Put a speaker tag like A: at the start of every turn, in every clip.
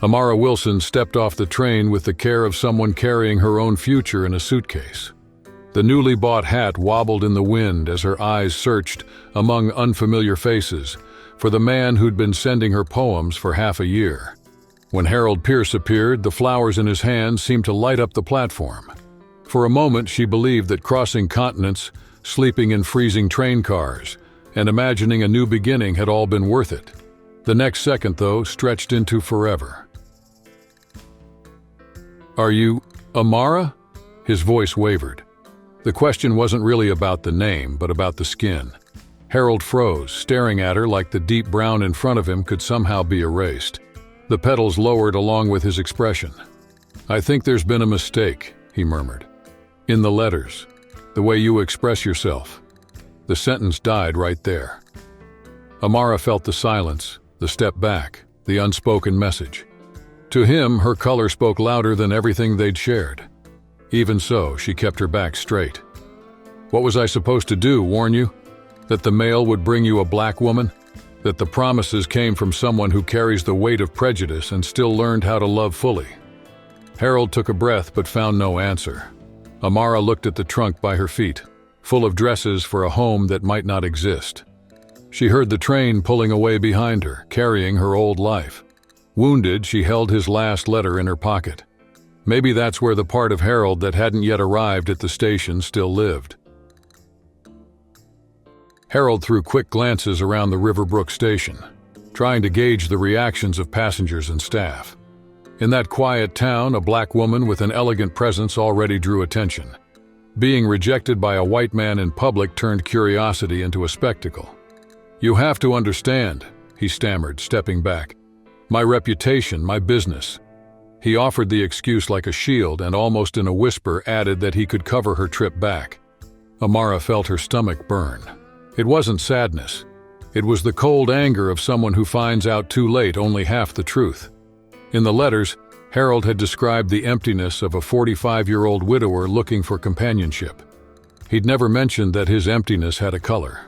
A: Amara Wilson stepped off the train with the care of someone carrying her own future in a suitcase. The newly bought hat wobbled in the wind as her eyes searched among unfamiliar faces for the man who'd been sending her poems for half a year. When Harold Pierce appeared, the flowers in his hand seemed to light up the platform. For a moment, she believed that crossing continents, sleeping in freezing train cars, and imagining a new beginning had all been worth it. The next second, though, stretched into forever. "Are you Amara?" His voice wavered. The question wasn't really about the name, but about the skin. Harold froze, staring at her like the deep brown in front of him could somehow be erased. The petals lowered along with his expression. "I think there's been a mistake," he murmured. "In the letters, the way you express yourself." The sentence died right there. Amara felt the silence, the step back, the unspoken message. To him, her color spoke louder than everything they'd shared. Even so, she kept her back straight. "What was I supposed to do, warn you? That the mail would bring you a black woman? That the promises came from someone who carries the weight of prejudice and still learned how to love fully?" Harold took a breath but found no answer. Amara looked at the trunk by her feet, full of dresses for a home that might not exist. She heard the train pulling away behind her, carrying her old life. Wounded, she held his last letter in her pocket. Maybe that's where the part of Harold that hadn't yet arrived at the station still lived. Harold threw quick glances around the Riverbrook station, trying to gauge the reactions of passengers and staff. In that quiet town, a black woman with an elegant presence already drew attention. Being rejected by a white man in public turned curiosity into a spectacle. "You have to understand," he stammered, stepping back. "My reputation, my business." He offered the excuse like a shield and almost in a whisper added that he could cover her trip back. Amara felt her stomach burn. It wasn't sadness. It was the cold anger of someone who finds out too late only half the truth. In the letters, Harold had described the emptiness of a 45-year-old widower looking for companionship. He'd never mentioned that his emptiness had a color.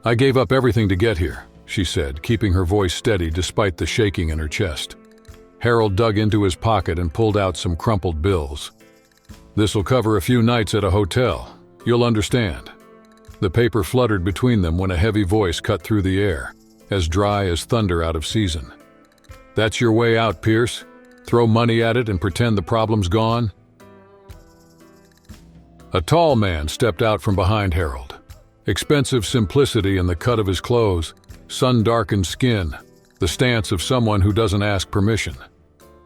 A: "I gave up everything to get here," she said, keeping her voice steady despite the shaking in her chest. Harold dug into his pocket and pulled out some crumpled bills. "This'll cover a few nights at a hotel. You'll understand." The paper fluttered between them when a heavy voice cut through the air, as dry as thunder out of season. "That's your way out, Pierce? Throw money at it and pretend the problem's gone?" A tall man stepped out from behind Harold. Expensive simplicity in the cut of his clothes, sun-darkened skin, the stance of someone who doesn't ask permission.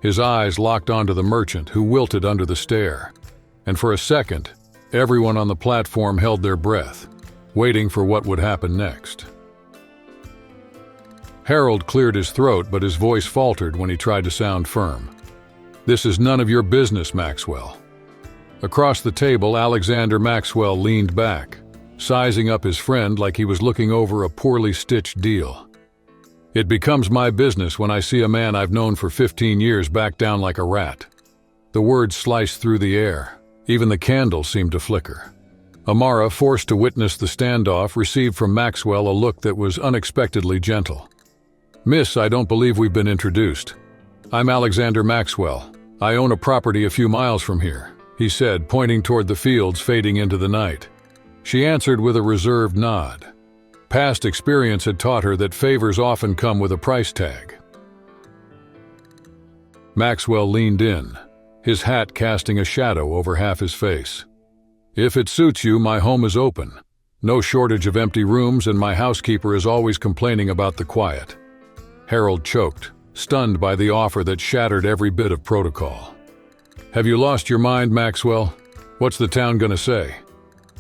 A: His eyes locked onto the merchant, who wilted under the stare. And for a second, everyone on the platform held their breath, waiting for what would happen next. Harold cleared his throat, but his voice faltered when he tried to sound firm. "This is none of your business, Maxwell." Across the table, Alexander Maxwell leaned back, sizing up his friend like he was looking over a poorly stitched deal. "It becomes my business when I see a man I've known for 15 years back down like a rat." The words sliced through the air. Even the candle seemed to flicker. Amara, forced to witness the standoff, received from Maxwell a look that was unexpectedly gentle. "Miss, I don't believe we've been introduced. I'm Alexander Maxwell. I own a property a few miles from here," he said, pointing toward the fields fading into the night. She answered with a reserved nod. Past experience had taught her that favors often come with a price tag. Maxwell leaned in, his hat casting a shadow over half his face. "If it suits you, my home is open. No shortage of empty rooms, and my housekeeper is always complaining about the quiet." Harold choked, stunned by the offer that shattered every bit of protocol. "Have you lost your mind, Maxwell? What's the town gonna say?"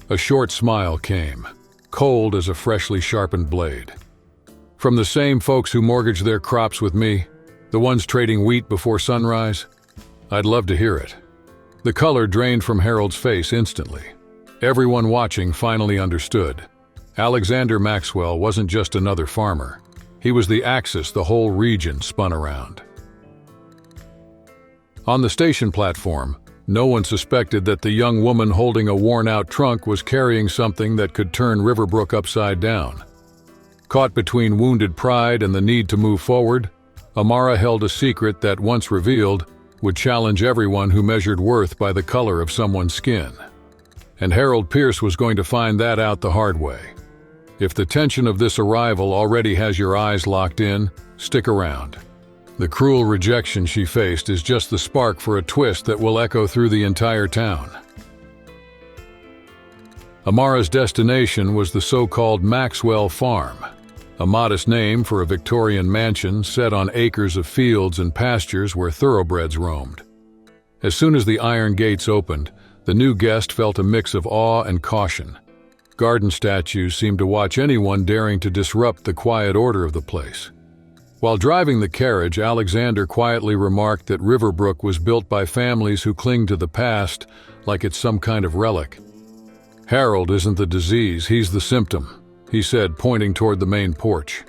A: A short smile came, cold as a freshly sharpened blade. "From the same folks who mortgage their crops with me, the ones trading wheat before sunrise? I'd love to hear it." The color drained from Harold's face instantly. Everyone watching finally understood. Alexander Maxwell wasn't just another farmer. He was the axis the whole region spun around. On the station platform, no one suspected that the young woman holding a worn-out trunk was carrying something that could turn Riverbrook upside down. Caught between wounded pride and the need to move forward, Amara held a secret that, once revealed, would challenge everyone who measured worth by the color of someone's skin. And Harold Pierce was going to find that out the hard way. If the tension of this arrival already has your eyes locked in, stick around. The cruel rejection she faced is just the spark for a twist that will echo through the entire town. Amara's destination was the so-called Maxwell Farm, a modest name for a Victorian mansion set on acres of fields and pastures where thoroughbreds roamed. As soon as the iron gates opened, the new guest felt a mix of awe and caution. Garden statues seemed to watch anyone daring to disrupt the quiet order of the place. While driving the carriage, Alexander quietly remarked that Riverbrook was built by families who cling to the past like it's some kind of relic. "Harold isn't the disease, he's the symptom," he said, pointing toward the main porch.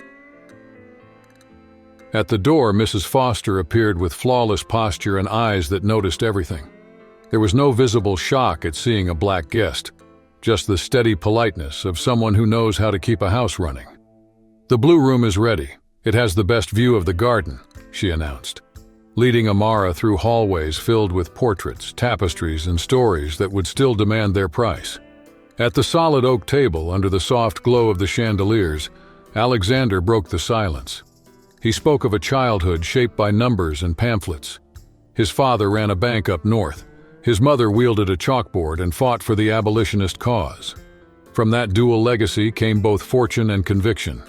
A: At the door, Mrs. Foster appeared with flawless posture and eyes that noticed everything. There was no visible shock at seeing a black guest, just the steady politeness of someone who knows how to keep a house running. "The blue room is ready. It has the best view of the garden," she announced, leading Amara through hallways filled with portraits, tapestries, and stories that would still demand their price. At the solid oak table, under the soft glow of the chandeliers, Alexander broke the silence. He spoke of a childhood shaped by numbers and pamphlets. His father ran a bank up north. His mother wielded a chalkboard and fought for the abolitionist cause. From that dual legacy came both fortune and conviction.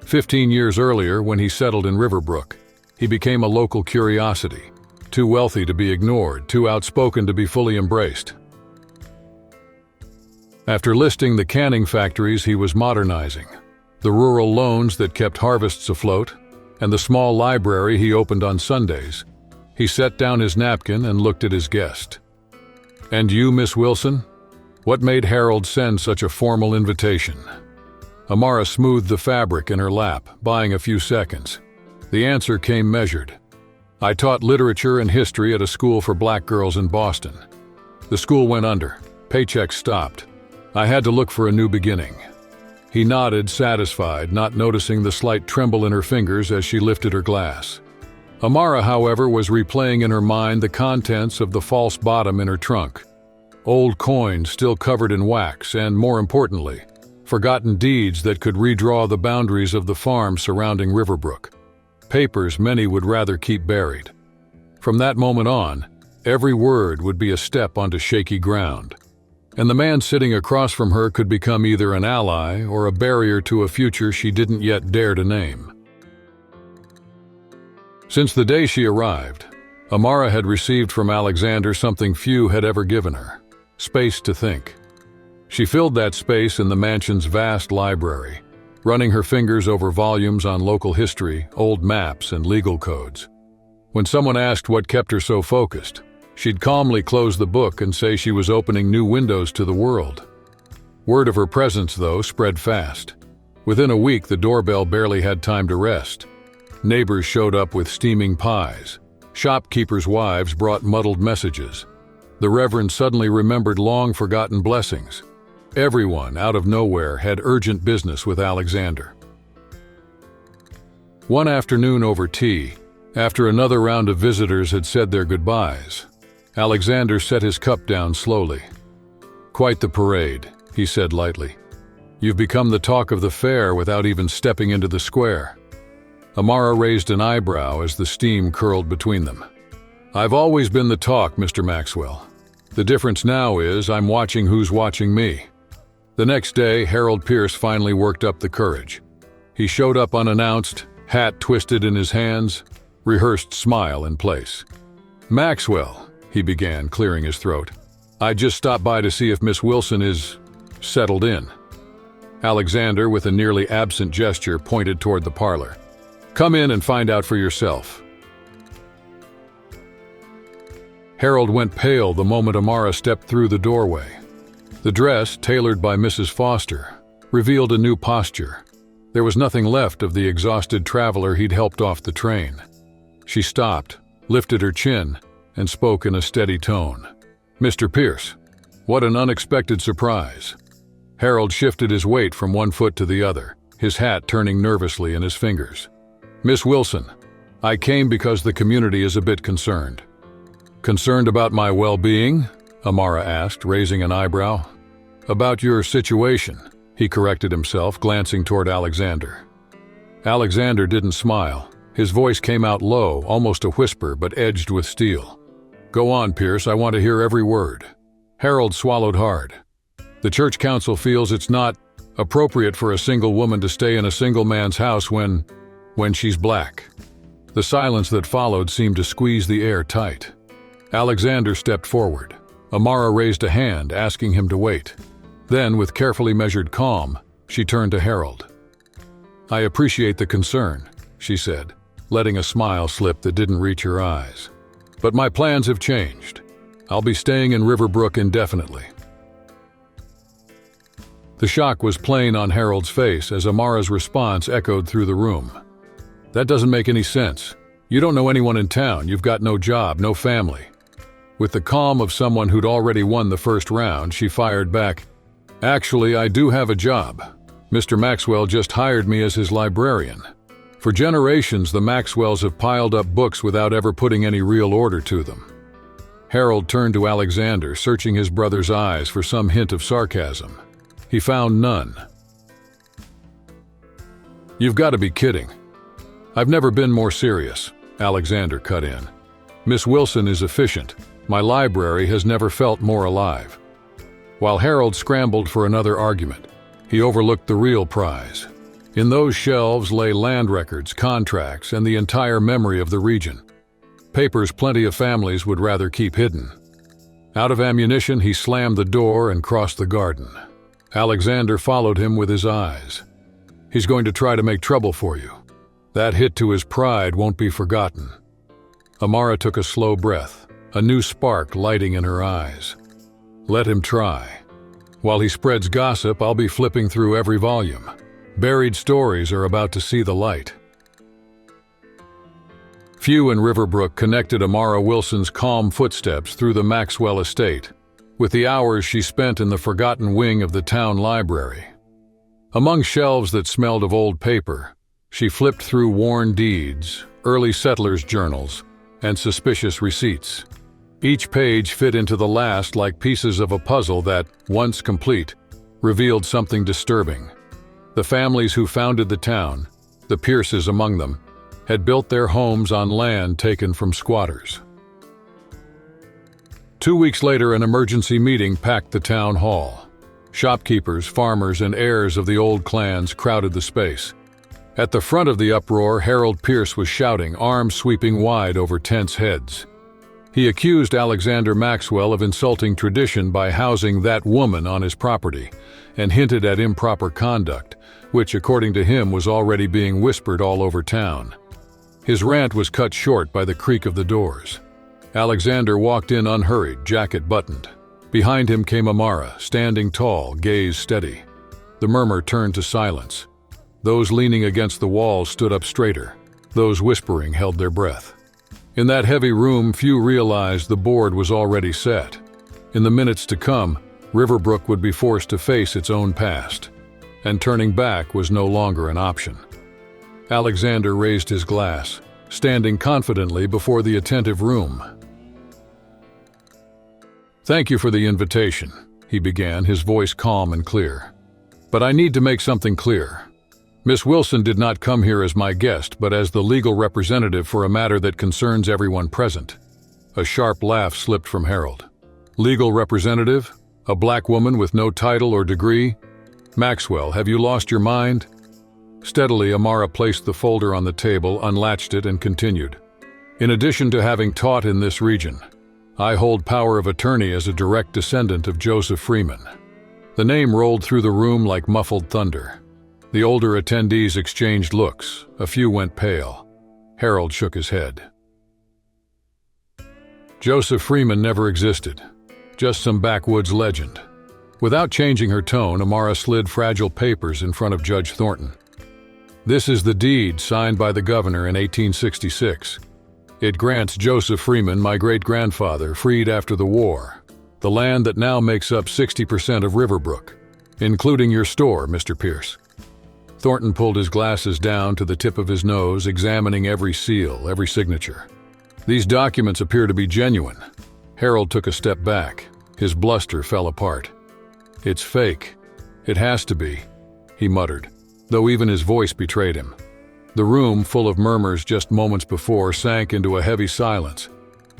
A: 15 years earlier, when he settled in Riverbrook, he became a local curiosity, too wealthy to be ignored, too outspoken to be fully embraced. After listing the canning factories he was modernizing, the rural loans that kept harvests afloat, and the small library he opened on Sundays, he set down his napkin and looked at his guest. "And you, Miss Wilson? What made Harold send such a formal invitation?" Amara smoothed the fabric in her lap, buying a few seconds. The answer came measured. "I taught literature and history at a school for black girls in Boston. The school went under. Paychecks stopped. I had to look for a new beginning." He nodded, satisfied, not noticing the slight tremble in her fingers as she lifted her glass. Amara, however, was replaying in her mind the contents of the false bottom in her trunk. Old coins still covered in wax and, more importantly, forgotten deeds that could redraw the boundaries of the farm surrounding Riverbrook. Papers many would rather keep buried. From that moment on, every word would be a step onto shaky ground. And the man sitting across from her could become either an ally or a barrier to a future she didn't yet dare to name. Since the day she arrived, Amara had received from Alexander something few had ever given her: space to think. She filled that space in the mansion's vast library, running her fingers over volumes on local history, old maps, and legal codes. When someone asked what kept her so focused, she'd calmly close the book and say she was opening new windows to the world. Word of her presence, though, spread fast. Within a week, the doorbell barely had time to rest. Neighbors showed up with steaming pies. Shopkeepers' wives brought muddled messages. The Reverend suddenly remembered long-forgotten blessings. Everyone, out of nowhere, had urgent business with Alexander. One afternoon over tea, after another round of visitors had said their goodbyes, Alexander set his cup down slowly. "Quite the parade," he said lightly. "You've become the talk of the fair without even stepping into the square." Amara raised an eyebrow as the steam curled between them. "I've always been the talk, Mr. Maxwell. The difference now is I'm watching who's watching me." The next day, Harold Pierce finally worked up the courage. He showed up unannounced, hat twisted in his hands, rehearsed smile in place. "Maxwell," he began, clearing his throat, "I just stopped by to see if Miss Wilson is settled in." Alexander, with a nearly absent gesture, pointed toward the parlor. "Come in and find out for yourself." Harold went pale the moment Amara stepped through the doorway. The dress, tailored by Mrs. Foster, revealed a new posture. There was nothing left of the exhausted traveler he'd helped off the train. She stopped, lifted her chin, and spoke in a steady tone. "Mr. Pierce, what an unexpected surprise." Harold shifted his weight from one foot to the other, his hat turning nervously in his fingers. "Miss Wilson, I came because the community is a bit concerned." "Concerned about my well-being?" Amara asked, raising an eyebrow. "About your situation," he corrected himself, glancing toward Alexander. Alexander didn't smile. His voice came out low, almost a whisper, but edged with steel. "Go on, Pierce, I want to hear every word." Harold swallowed hard. "The church council feels it's not appropriate for a single woman to stay in a single man's house when she's black." The silence that followed seemed to squeeze the air tight. Alexander stepped forward. Amara raised a hand, asking him to wait. Then, with carefully measured calm, she turned to Harold. "I appreciate the concern," she said, letting a smile slip that didn't reach her eyes. "But my plans have changed. I'll be staying in Riverbrook indefinitely." The shock was plain on Harold's face as Amara's response echoed through the room. "That doesn't make any sense. You don't know anyone in town, you've got no job, no family." With the calm of someone who'd already won the first round, she fired back, "Actually, I do have a job. Mr. Maxwell just hired me as his librarian. For generations, the Maxwells have piled up books without ever putting any real order to them." Harold turned to Alexander, searching his brother's eyes for some hint of sarcasm. He found none. "You've got to be kidding." "I've never been more serious," Alexander cut in. "Miss Wilson is efficient. My library has never felt more alive." While Harold scrambled for another argument, he overlooked the real prize. In those shelves lay land records, contracts, and the entire memory of the region. Papers plenty of families would rather keep hidden. Out of ammunition, he slammed the door and crossed the garden. Alexander followed him with his eyes. "He's going to try to make trouble for you. That hit to his pride won't be forgotten." Amara took a slow breath, a new spark lighting in her eyes. "Let him try. While he spreads gossip, I'll be flipping through every volume. Buried stories are about to see the light." Few in Riverbrook connected Amara Wilson's calm footsteps through the Maxwell estate with the hours she spent in the forgotten wing of the town library. Among shelves that smelled of old paper, she flipped through worn deeds, early settlers' journals, and suspicious receipts. Each page fit into the last like pieces of a puzzle that, once complete, revealed something disturbing. The families who founded the town, the Pierces among them, had built their homes on land taken from squatters. 2 weeks later, an emergency meeting packed the town hall. Shopkeepers, farmers, and heirs of the old clans crowded the space. At the front of the uproar, Harold Pierce was shouting, arms sweeping wide over tense heads. He accused Alexander Maxwell of insulting tradition by housing that woman on his property, and hinted at improper conduct, which, according to him, was already being whispered all over town. His rant was cut short by the creak of the doors. Alexander walked in unhurried, jacket buttoned. Behind him came Amara, standing tall, gaze steady. The murmur turned to silence. Those leaning against the wall stood up straighter. Those whispering held their breath. In that heavy room, few realized the board was already set. In the minutes to come, Riverbrook would be forced to face its own past, and turning back was no longer an option. Alexander raised his glass, standing confidently before the attentive room. "Thank you for the invitation," he began, his voice calm and clear. "But I need to make something clear. Miss Wilson did not come here as my guest, but as the legal representative for a matter that concerns everyone present." A sharp laugh slipped from Harold. "Legal representative? A black woman with no title or degree? Maxwell, have you lost your mind?" Steadily, Amara placed the folder on the table, unlatched it, and continued. "In addition to having taught in this region, I hold power of attorney as a direct descendant of Joseph Freeman." The name rolled through the room like muffled thunder. The older attendees exchanged looks. A few went pale. Harold shook his head. Joseph Freeman never existed. Just some backwoods legend. Without changing her tone, Amara slid fragile papers in front of Judge Thornton. "This is the deed signed by the governor in 1866. It grants Joseph Freeman, my great-grandfather, freed after the war, the land that now makes up 60% of Riverbrook, including your store, Mr. Pierce." Thornton pulled his glasses down to the tip of his nose, examining every seal, every signature. "These documents appear to be genuine." Harold took a step back. His bluster fell apart. "It's fake. It has to be," he muttered, though even his voice betrayed him. The room, full of murmurs just moments before, sank into a heavy silence,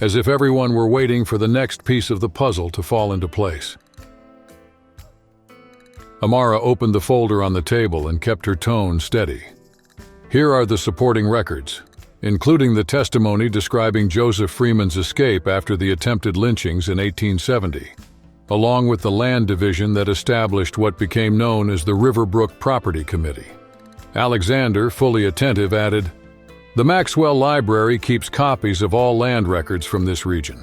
A: as if everyone were waiting for the next piece of the puzzle to fall into place. Amara opened the folder on the table and kept her tone steady. "Here are the supporting records, including the testimony describing Joseph Freeman's escape after the attempted lynchings in 1870, along with the land division that established what became known as the Riverbrook Property Committee." Alexander, fully attentive, added, "The Maxwell Library keeps copies of all land records from this region.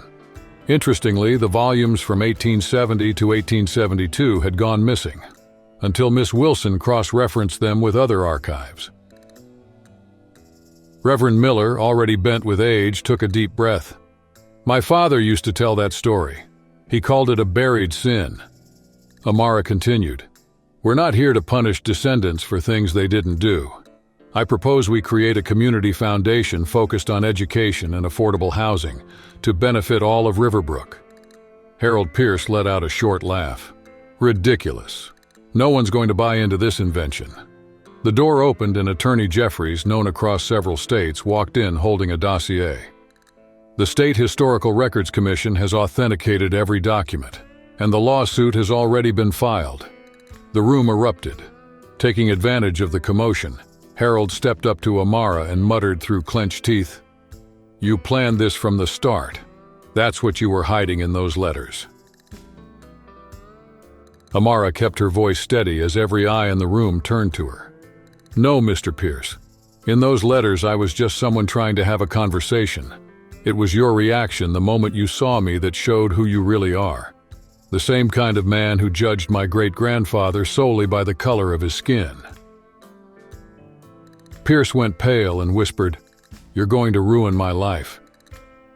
A: Interestingly, the volumes from 1870 to 1872 had gone missing, until Miss Wilson cross-referenced them with other archives." Reverend Miller, already bent with age, took a deep breath. "My father used to tell that story. He called it a buried sin." Amara continued, "We're not here to punish descendants for things they didn't do. I propose we create a community foundation focused on education and affordable housing to benefit all of Riverbrook." Harold Pierce let out a short laugh. "Ridiculous. No one's going to buy into this invention." The door opened and Attorney Jeffries, known across several states, walked in holding a dossier. "The State Historical Records Commission has authenticated every document, and the lawsuit has already been filed." The room erupted. Taking advantage of the commotion, Harold stepped up to Amara and muttered through clenched teeth, "You planned this from the start. That's what you were hiding in those letters." Amara kept her voice steady as every eye in the room turned to her. "No, Mr. Pierce. In those letters, I was just someone trying to have a conversation. It was your reaction the moment you saw me that showed who you really are. The same kind of man who judged my great-grandfather solely by the color of his skin." Pierce went pale and whispered, "You're going to ruin my life."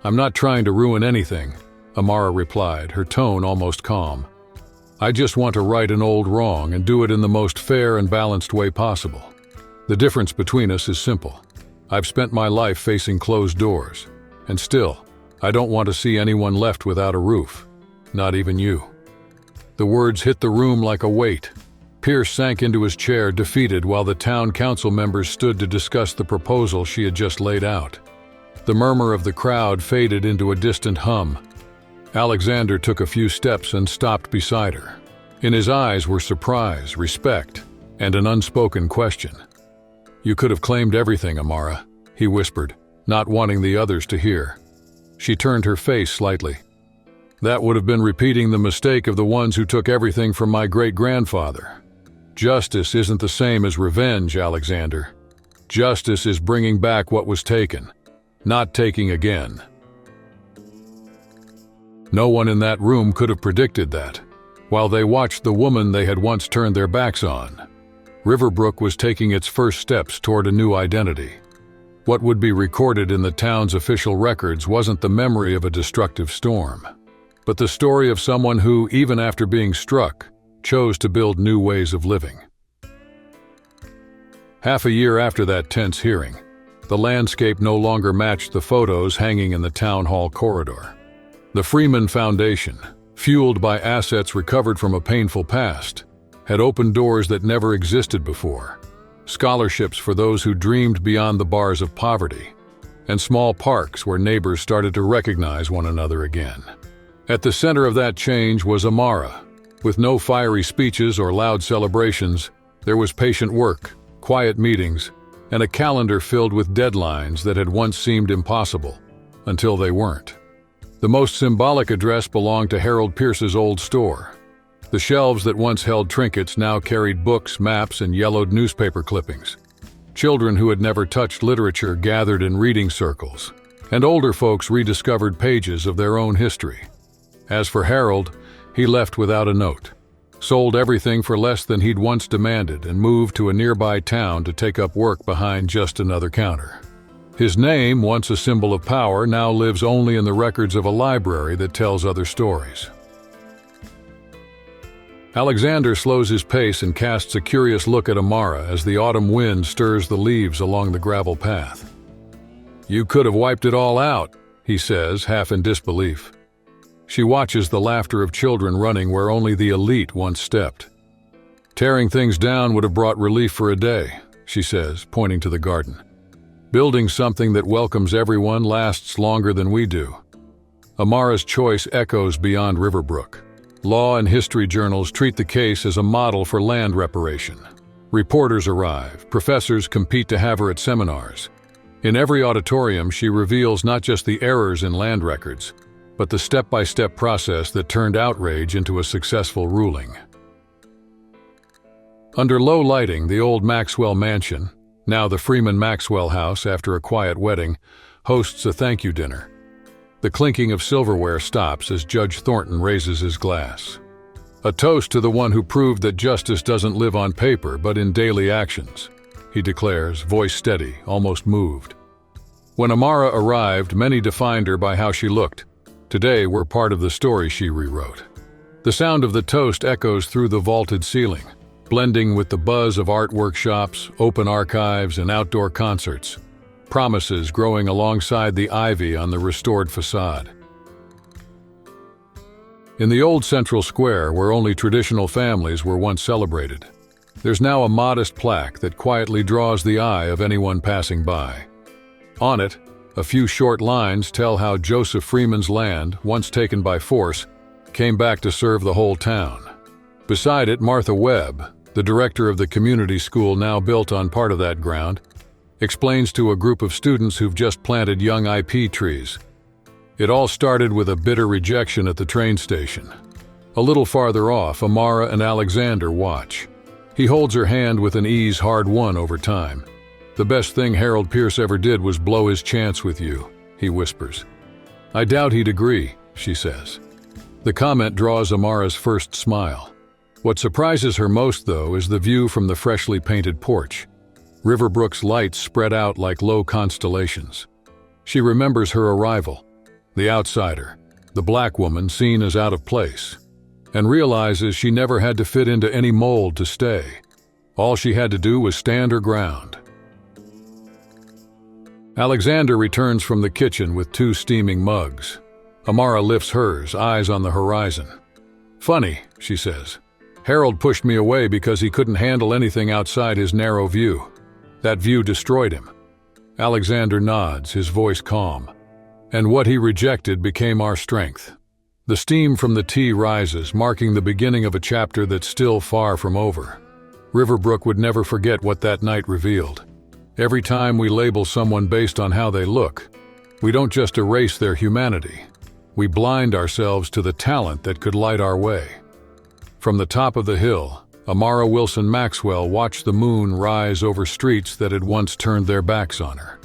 A: "I'm not trying to ruin anything," Amara replied, her tone almost calm. "I just want to right an old wrong and do it in the most fair and balanced way possible. The difference between us is simple. I've spent my life facing closed doors, and still, I don't want to see anyone left without a roof. Not even you." The words hit the room like a weight. Pierce sank into his chair, defeated, while the town council members stood to discuss the proposal she had just laid out. The murmur of the crowd faded into a distant hum. Alexander took a few steps and stopped beside her. In his eyes were surprise, respect, and an unspoken question. "You could have claimed everything, Amara," he whispered, not wanting the others to hear. She turned her face slightly. "That would have been repeating the mistake of the ones who took everything from my great-grandfather. Justice isn't the same as revenge, Alexander. Justice is bringing back what was taken, not taking again." No one in that room could have predicted that, while they watched the woman they had once turned their backs on. Riverbrook was taking its first steps toward a new identity. What would be recorded in the town's official records wasn't the memory of a destructive storm, but the story of someone who, even after being struck, chose to build new ways of living. Half a year after that tense hearing, the landscape no longer matched the photos hanging in the town hall corridor. The Freeman Foundation, fueled by assets recovered from a painful past, had opened doors that never existed before. Scholarships for those who dreamed beyond the bars of poverty, and small parks where neighbors started to recognize one another again. At the center of that change was Amara. With no fiery speeches or loud celebrations, there was patient work, quiet meetings, and a calendar filled with deadlines that had once seemed impossible, until they weren't. The most symbolic address belonged to Harold Pierce's old store. The shelves that once held trinkets now carried books, maps, and yellowed newspaper clippings. Children who had never touched literature gathered in reading circles, and older folks rediscovered pages of their own history. As for Harold, he left without a note, sold everything for less than he'd once demanded, and moved to a nearby town to take up work behind just another counter. His name, once a symbol of power, now lives only in the records of a library that tells other stories. Alexander slows his pace and casts a curious look at Amara as the autumn wind stirs the leaves along the gravel path. "You could have wiped it all out," he says, half in disbelief. She watches the laughter of children running where only the elite once stepped. "Tearing things down would have brought relief for a day," she says, pointing to the garden. "Building something that welcomes everyone lasts longer than we do." Amara's choice echoes beyond Riverbrook. Law and history journals treat the case as a model for land reparation. Reporters arrive, professors compete to have her at seminars. In every auditorium, she reveals not just the errors in land records, but the step-by-step process that turned outrage into a successful ruling. Under low lighting, the old Maxwell mansion, now the Freeman Maxwell House after a quiet wedding, hosts a thank-you dinner. The clinking of silverware stops as Judge Thornton raises his glass. "A toast to the one who proved that justice doesn't live on paper but in daily actions," he declares, voice steady, almost moved. When Amara arrived, many defined her by how she looked. Today, we're part of the story she rewrote. The sound of the toast echoes through the vaulted ceiling, blending with the buzz of art workshops, open archives, and outdoor concerts. Promises growing alongside the ivy on the restored facade. In the old central square, where only traditional families were once celebrated, there's now a modest plaque that quietly draws the eye of anyone passing by. On it, a few short lines tell how Joseph Freeman's land, once taken by force, came back to serve the whole town. Beside it, Martha Webb, the director of the community school now built on part of that ground, explains to a group of students who've just planted young IP trees. It all started with a bitter rejection at the train station. A little farther off, Amara and Alexander watch. He holds her hand with an ease hard-won over time. "The best thing Harold Pierce ever did was blow his chance with you," he whispers. "I doubt he'd agree," she says. The comment draws Amara's first smile. What surprises her most, though, is the view from the freshly painted porch. Riverbrook's lights spread out like low constellations. She remembers her arrival, the outsider, the black woman seen as out of place, and realizes she never had to fit into any mold to stay. All she had to do was stand her ground. Alexander returns from the kitchen with 2 steaming mugs. Amara lifts hers, eyes on the horizon. "Funny," she says. "Harold pushed me away because he couldn't handle anything outside his narrow view. That view destroyed him." Alexander nods, his voice calm. "And what he rejected became our strength." The steam from the tea rises, marking the beginning of a chapter that's still far from over. Riverbrook would never forget what that night revealed. Every time we label someone based on how they look, we don't just erase their humanity. We blind ourselves to the talent that could light our way. From the top of the hill, Amara Wilson Maxwell watched the moon rise over streets that had once turned their backs on her.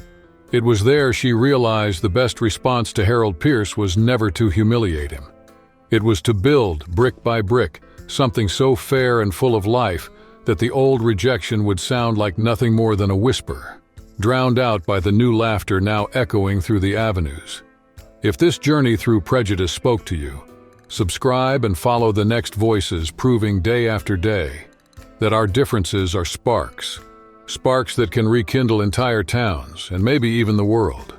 A: It was there she realized the best response to Harold Pierce was never to humiliate him. It was to build, brick by brick, something so fair and full of life that the old rejection would sound like nothing more than a whisper, drowned out by the new laughter now echoing through the avenues. If this journey through prejudice spoke to you, subscribe and follow the next voices proving day after day that our differences are sparks that can rekindle entire towns and maybe even the world.